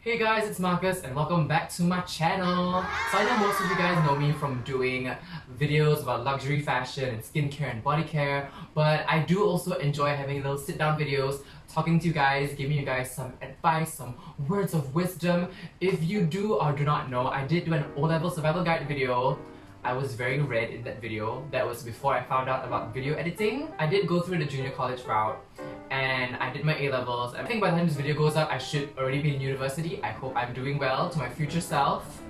Hey guys, it's Marcus and welcome back to my channel. So I know most of you guys know me from doing videos about luxury fashion and skincare and body care, but I do also enjoy having little sit down videos, talking to you guys, giving you guys some advice, some words of wisdom. If you do or do not know, I did do an O-level survival guide video. I was very red in that video. That was before I found out about video editing. I did go through the junior college route and I did my A-levels. I think by the time this video goes up, I should already be in university. I hope I'm doing well to my future self.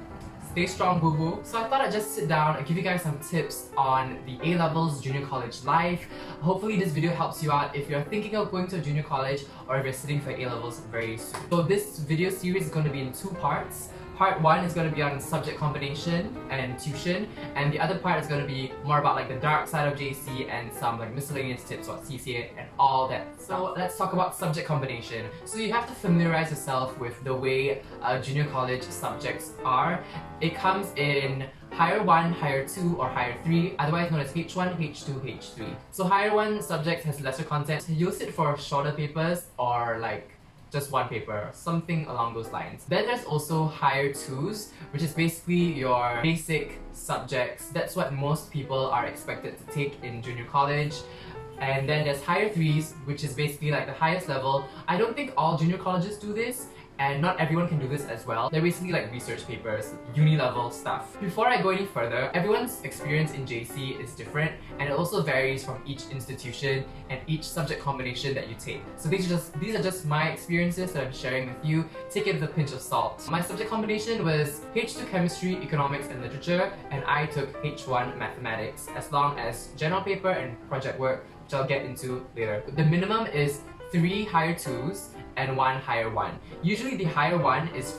Stay strong, boo-boo. So I thought I'd just sit down and give you guys some tips on the A-levels, junior college life. Hopefully this video helps you out if you're thinking of going to a junior college or if you're sitting for A-levels very soon. So this video series is going to be in two parts. Part 1 is going to be on subject combination and tuition, and the other part is going to be more about like the dark side of JC and some like miscellaneous tips about CCA and all that. So let's talk about subject combination. So you have to familiarize yourself with the way junior college subjects are. It comes in Higher 1, Higher 2, or Higher 3, otherwise known as H1, H2, H3. So Higher 1 subject has lesser content. You'll sit for shorter papers or like just one paper, something along those lines. Then there's also Higher 2s, which is basically your basic subjects. That's what most people are expected to take in junior college. And then there's Higher 3s, which is basically like the highest level. I don't think all junior colleges do this, and not everyone can do this as well. They're basically like research papers, uni-level stuff. Before I go any further, everyone's experience in JC is different, and it also varies from each institution and each subject combination that you take. So these are just my experiences that I'm sharing with you. Take it with a pinch of salt. My subject combination was H2 Chemistry, Economics and Literature, and I took H1 Mathematics, as long as general paper and project work, which I'll get into later. The minimum is 3 Higher 2s and 1 Higher 1. Usually the Higher 1 is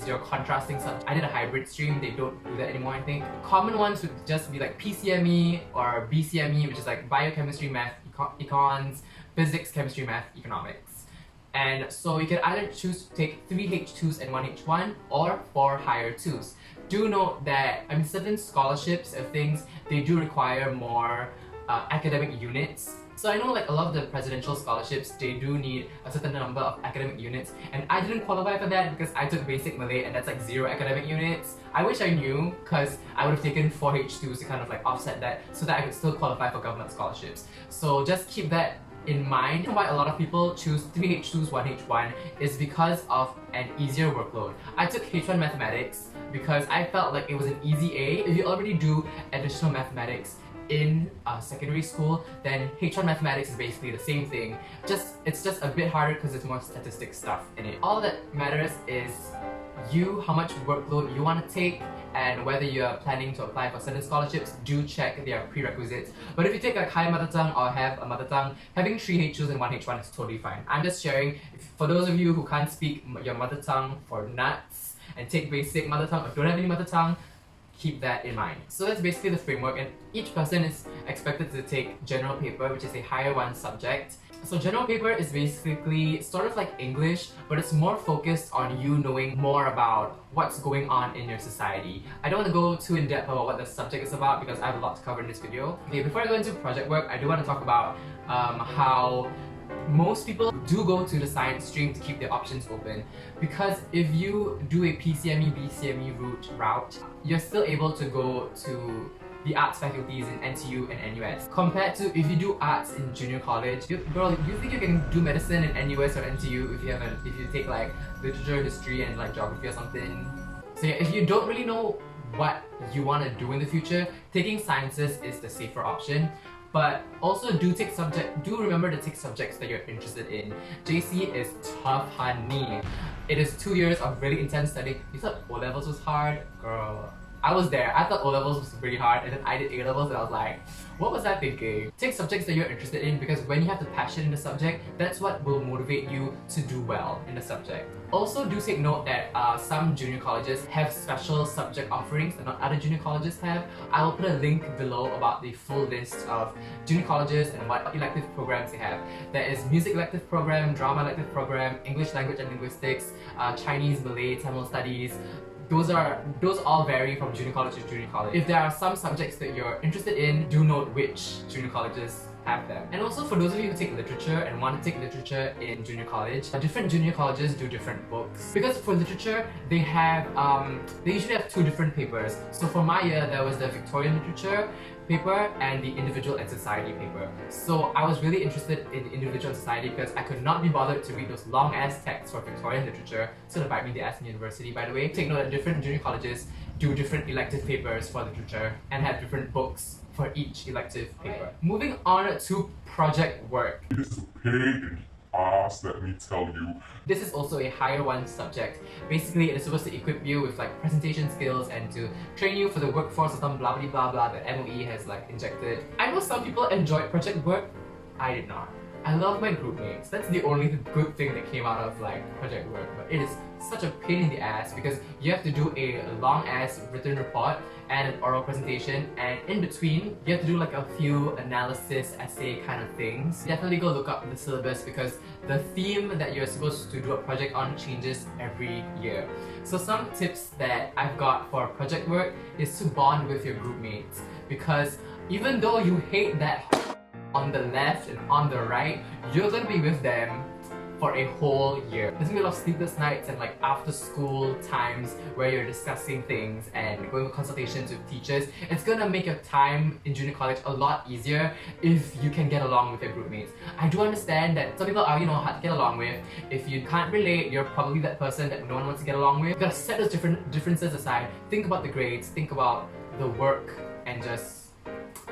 your contrasting subject. I did a hybrid stream, they don't do that anymore I think. Common ones would just be like PCME or BCME, which is like Biochemistry, Math, Econs, Physics, Chemistry, Math, Economics. And so you can either choose to take 3 H2s and 1 H1 or 4 Higher 2s. Do note that, certain scholarships and things, they do require more academic units. So I know like a lot of the presidential scholarships, they do need a certain number of academic units, and I didn't qualify for that because I took basic Malay and that's like 0 academic units. I wish I knew, because I would have taken 4 H2s to kind of like offset that so that I could still qualify for government scholarships. So just keep that in mind. Why a lot of people choose 3 H2s, 1 H1 is because of an easier workload. I took H1 Mathematics because I felt like it was an easy A. If you already do additional mathematics in secondary school, then H1 Mathematics is basically the same thing. It's just a bit harder because there's more statistic stuff in it. All that matters is how much workload you want to take, and whether you're planning to apply for certain scholarships, do check their prerequisites. But if you take like high mother tongue or have a mother tongue, having 3 H2s and 1 H1 is totally fine. I'm just sharing, for those of you who can't speak your mother tongue for nuts and take basic mother tongue or don't have any mother tongue, keep that in mind. So that's basically the framework, and each person is expected to take general paper, which is a Higher 1 subject. So general paper is basically sort of like English, but it's more focused on you knowing more about what's going on in your society. I don't want to go too in depth about what the subject is about because I have a lot to cover in this video. Okay, before I go into project work, I do want to talk about how most people do go to the science stream to keep their options open, because if you do a PCME, BCME route, you're still able to go to the arts faculties in NTU and NUS. Compared to if you do arts in junior college, bro, you think you can do medicine in NUS or NTU if you take like literature, history and like geography or something? So yeah, if you don't really know what you want to do in the future, taking sciences is the safer option. But also do remember to take subjects that you're interested in. JC is tough, honey. It is 2 years of really intense studying. You thought O-levels was hard? Girl, I was there. I thought O-levels was really hard, and then I did A-levels and I was like, what was I thinking? Take subjects that you're interested in, because when you have the passion in the subject, that's what will motivate you to do well in the subject. Also, do take note that some junior colleges have special subject offerings that not other junior colleges have. I will put a link below about the full list of junior colleges and what elective programs they have. There is music elective program, drama elective program, English language and linguistics, Chinese, Malay, Tamil studies. Those all vary from junior college to junior college. If there are some subjects that you're interested in, do note which junior colleges have them. And also for those of you who take literature and want to take literature in junior college, different junior colleges do different books. Because for literature, they have they usually have 2 different papers. So for my year, there was the Victorian literature paper and the individual and society paper. So I was really interested in individual and society because I could not be bothered to read those long ass texts for Victorian literature. Still invite me to ask in university, by the way. Take note that different junior colleges do different elective papers for literature and have different books for each elective paper. Moving on to project work. It is a pain in the ass, let me tell you. This is also a higher 1 subject. Basically, it is supposed to equip you with like presentation skills and to train you for the workforce or some blah blah blah blah that MOE has like injected. I know some people enjoyed project work. I did not. I love my group mates. That's the only good thing that came out of like project work. But it is such a pain in the ass because you have to do a long ass written report and an oral presentation, and in between you have to do like a few analysis essay kind of things. Definitely go look up the syllabus because the theme that you're supposed to do a project on changes every year. So some tips that I've got for project work is to bond with your group mates, because even though you hate that on the left and on the right, you're gonna be with them for a whole year. There's gonna be a lot of sleepless nights and like after school times where you're discussing things and going to consultations with teachers. It's gonna make your time in junior college a lot easier if you can get along with your group mates. I do understand that some people are, hard to get along with. If you can't relate, you're probably that person that no one wants to get along with. You gotta set those differences aside. Think about the grades, think about the work, and just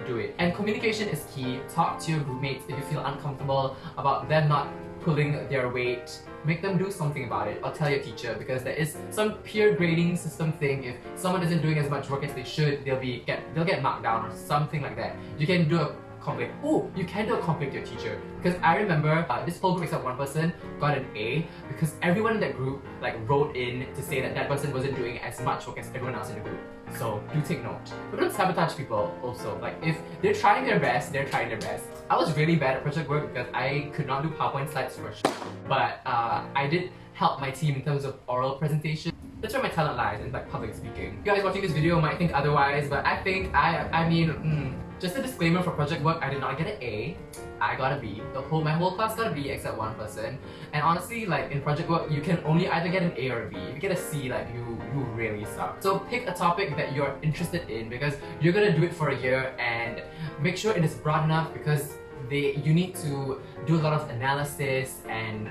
do it. And communication is key. Talk to your group mates if you feel uncomfortable about them not pulling their weight. Make them do something about it, or tell your teacher, because there is some peer grading system thing. If someone isn't doing as much work as they should, they'll get marked down or something like that. You can do a complaint. Oh, you can do a complaint to your teacher, because I remember this whole group except one person got an A because everyone in that group like wrote in to say that person wasn't doing as much work as everyone else in the group. So do take note. But don't sabotage people also. Like if they're trying their best, they're trying their best. I was really bad at project work because I could not do PowerPoint slides for sure. But I did help my team in terms of oral presentation. That's where my talent lies, in like public speaking. You guys watching this video might think otherwise, but I think just a disclaimer for project work, I did not get an A. I got a B. My whole class got a B except one person. And honestly, like in project work, you can only either get an A or a B. If you get a C, like you really suck. So pick a topic that you're interested in because you're gonna do it for a year, and make sure it is broad enough because you need to do a lot of analysis and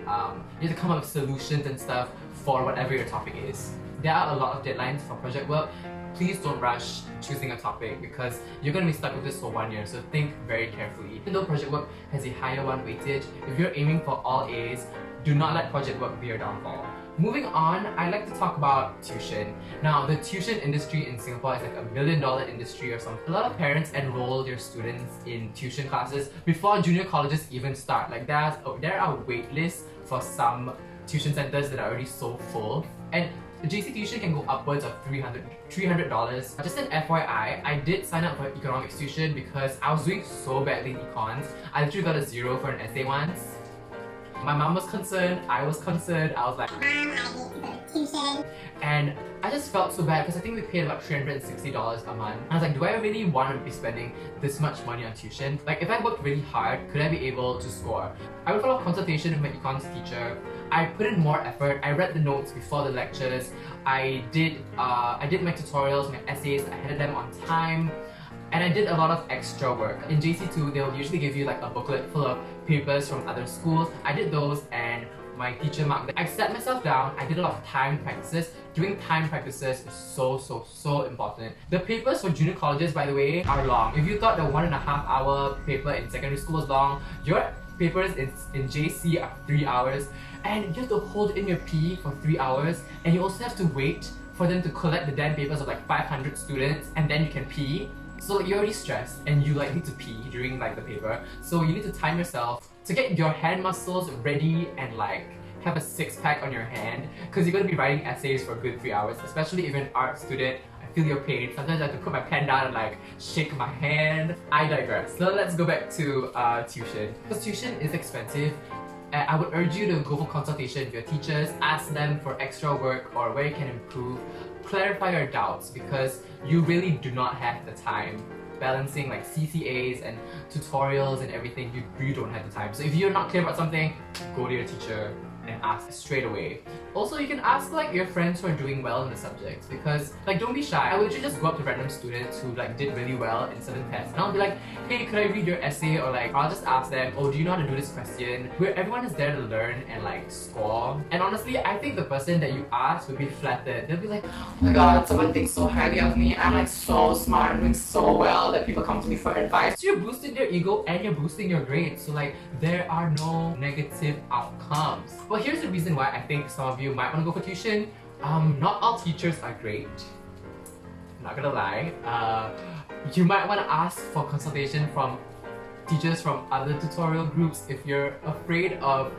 you have to come up with solutions and stuff for whatever your topic is. There are a lot of deadlines for project work. Please don't rush choosing a topic because you're going to be stuck with this for 1 year, so think very carefully. Even though project work has a higher 1 weightage, if you're aiming for all A's, do not let project work be your downfall. Moving on, I'd like to talk about tuition. Now, the tuition industry in Singapore is like $1 million industry or something. A lot of parents enroll their students in tuition classes before junior colleges even start. Like there are wait lists for some tuition centers that are already so full. And the JC tuition can go upwards of $300. Just an FYI, I did sign up for economics tuition because I was doing so badly in econs. I literally got a 0 for an essay once. My mom was concerned, I was concerned, I was like, Mom, I need to go to tuition. And I just felt so bad because I think we paid about $360 a month. I was like, do I really want to be spending this much money on tuition? Like if I worked really hard, could I be able to score? I would follow a consultation with my econs teacher. I put in more effort. I read the notes before the lectures. I did my tutorials, my essays. I had them on time. And I did a lot of extra work. In JC2, they'll usually give you like a booklet full of papers from other schools. I did those and my teacher marked them. I set myself down, I did a lot of time practices. Doing time practices is so important. The papers for junior colleges, by the way, are long. If you thought the 1.5 hour paper in secondary school was long, your papers in JC are 3 hours. And you have to hold in your pee for 3 hours, and you also have to wait for them to collect the damn papers of like 500 students, and then you can pee. So like, you're already stressed and you like need to pee during like the paper. So you need to time yourself to get your hand muscles ready and like have a 6-pack on your hand, because you're going to be writing essays for a good 3 hours, especially if you're an art student. I feel your pain. Sometimes I have to put my pen down and like shake my hand. I digress. So let's go back to tuition. Because tuition is expensive. I would urge you to go for consultation with your teachers, ask them for extra work or where you can improve, clarify your doubts because you really do not have the time balancing like CCAs and tutorials and everything, you don't have the time. So if you're not clear about something, go to your teacher and ask straight away. Also, you can ask like your friends who are doing well in the subjects, because like don't be shy. I would literally just go up to random students who like did really well in certain tests and I'll be like, hey, could I read your essay? Or like I'll just ask them, oh, do you know how to do this question? Where everyone is there to learn and like score. And honestly, I think the person that you ask will be flattered. They'll be like, oh my god, someone thinks so highly of me. I'm like so smart, I'm doing so well that people come to me for advice. So you're boosting their ego and you're boosting your grades. So like there are no negative outcomes. Well, here's the reason why I think some of you might want to go for tuition. Not all teachers are great. I'm not gonna lie. You might want to ask for consultation from teachers from other tutorial groups. If you're afraid of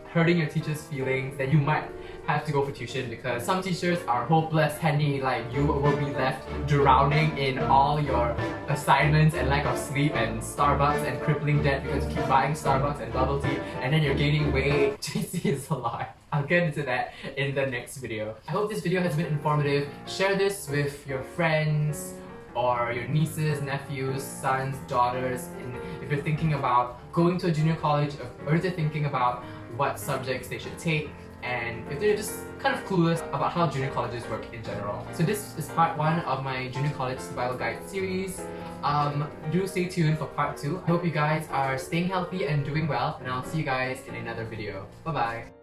hurting your teacher's feelings, then you might have to go for tuition, because some teachers are hopeless, Henny. Like you will be left drowning in all your assignments and lack of sleep and Starbucks and crippling debt because you keep buying Starbucks and bubble tea, and then you're gaining weight. JC is a lot. I'll get into that in the next video. I hope this video has been informative. Share this with your friends or your nieces, nephews, sons, daughters, and if you're thinking about going to a junior college, or if they're thinking about what subjects they should take, and if they're just kind of clueless about how junior colleges work in general. So this is part 1 of my junior college survival guide series. Do stay tuned for part 2. I hope you guys are staying healthy and doing well, and I'll see you guys in another video. Bye bye.